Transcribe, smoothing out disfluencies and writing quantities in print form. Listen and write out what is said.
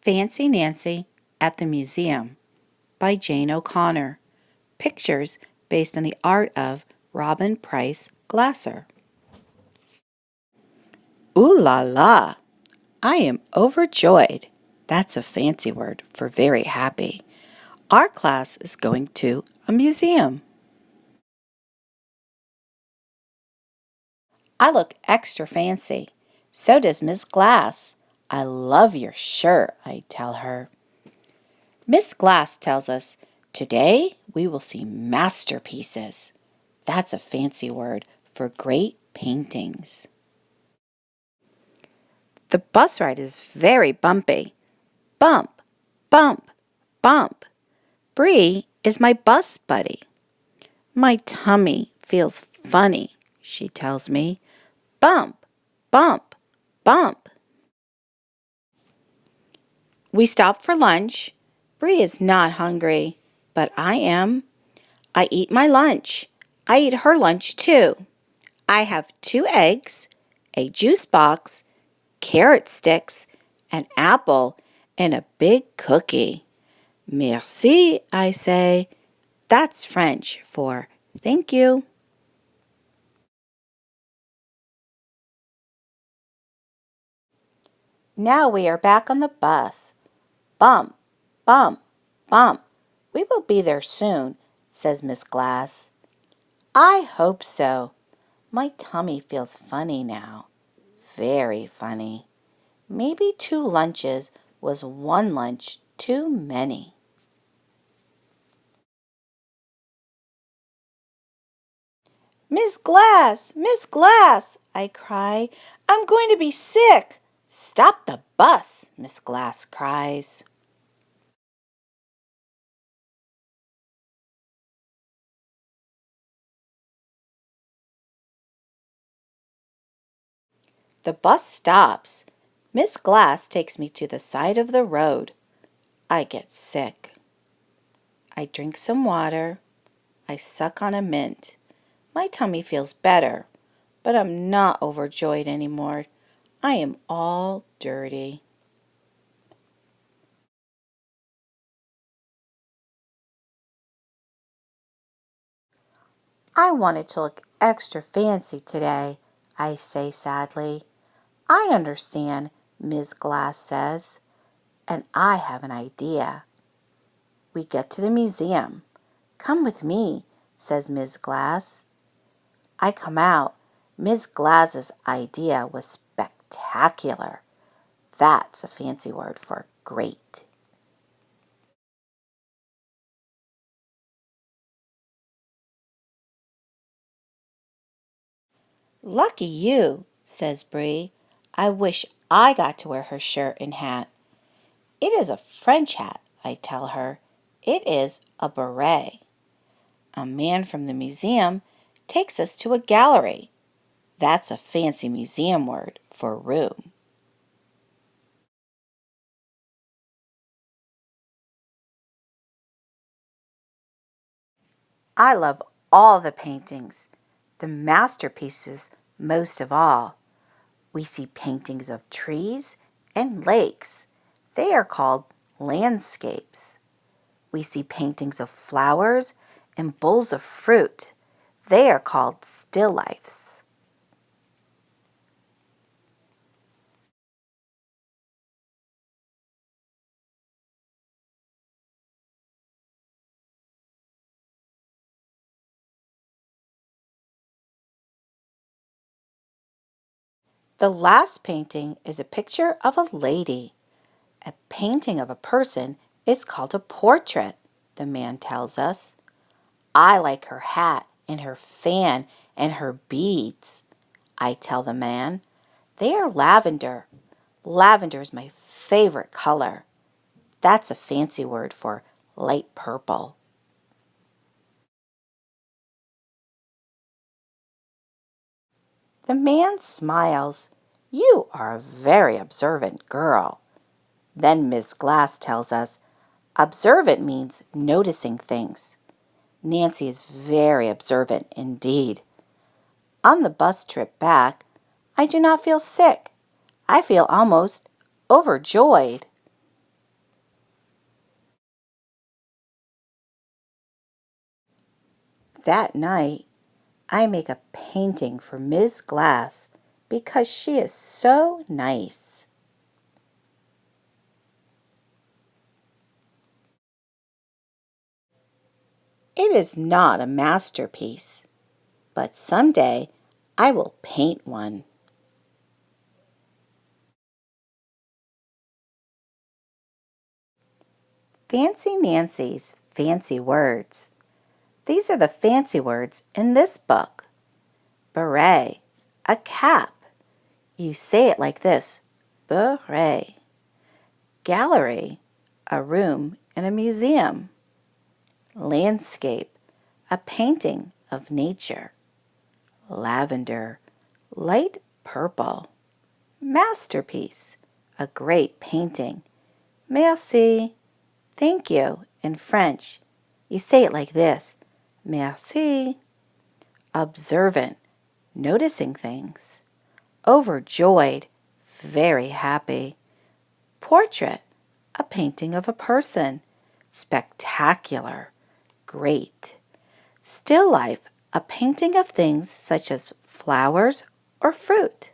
Fancy Nancy at the Museum by Jane O'Connor. Pictures based on the art of Robin Price Glasser. Ooh la la! I am overjoyed. That's a fancy word for very happy. Our class is going to a museum. I look extra fancy. So does Miss Glass. I love your shirt, I tell her. Miss Glass tells us, today we will see masterpieces. That's a fancy word for great paintings. The bus ride is very bumpy. Bump, bump, bump. Bree is my bus buddy. My tummy feels funny, she tells me. Bump, bump, bump. We stop for lunch. Bree is not hungry, but I am. I eat my lunch. I eat her lunch too. I have 2 eggs, a juice box, carrot sticks, an apple, and a big cookie. Merci, I say. That's French for thank you. Now we are back on the bus. Bump, bump, bump. We will be there soon, says Miss Glass. I hope so. My tummy feels funny now. Very funny. Maybe 2 lunches was 1 lunch too many. Miss Glass, I cry. I'm going to be sick. Stop the bus, Miss Glass cries. The bus stops. Miss Glass takes me to the side of the road. I get sick. I drink some water. I suck on a mint. My tummy feels better, but I'm not overjoyed anymore. I am all dirty. I wanted to look extra fancy today, I say sadly. I understand, Ms. Glass says, and I have an idea. We get to the museum. Come with me, says Ms. Glass. I come out. Ms. Glass's idea was spectacular. That's a fancy word for great. Lucky you, says Bree. I wish I got to wear her shirt and hat. It is a French hat, I tell her. It is a beret. A man from the museum takes us to a gallery. That's a fancy museum word for room. I love all the paintings, the masterpieces most of all. We see paintings of trees and lakes. They are called landscapes. We see paintings of flowers and bowls of fruit. They are called still lifes. The last painting is a picture of a lady. A painting of a person is called a portrait, the man tells us. I like her hat and her fan and her beads, I tell the man. They are lavender. Lavender is my favorite color. That's a fancy word for light purple. The man smiles. You are a very observant girl. Then Miss Glass tells us, observant means noticing things. Nancy is very observant indeed. On the bus trip back, I do not feel sick. I feel almost overjoyed. That night, I make a painting for Ms. Glass because she is so nice. It is not a masterpiece, but someday I will paint one. Fancy Nancy's fancy words. These are the fancy words in this book. Beret, a cap. You say it like this, beret. Gallery, a room in a museum. Landscape, a painting of nature. Lavender, light purple. Masterpiece, a great painting. Merci, thank you, in French. You say it like this, merci. Observant, noticing things. Overjoyed, very happy. Portrait, a painting of a person. Spectacular, great. Still life, a painting of things such as flowers or fruit.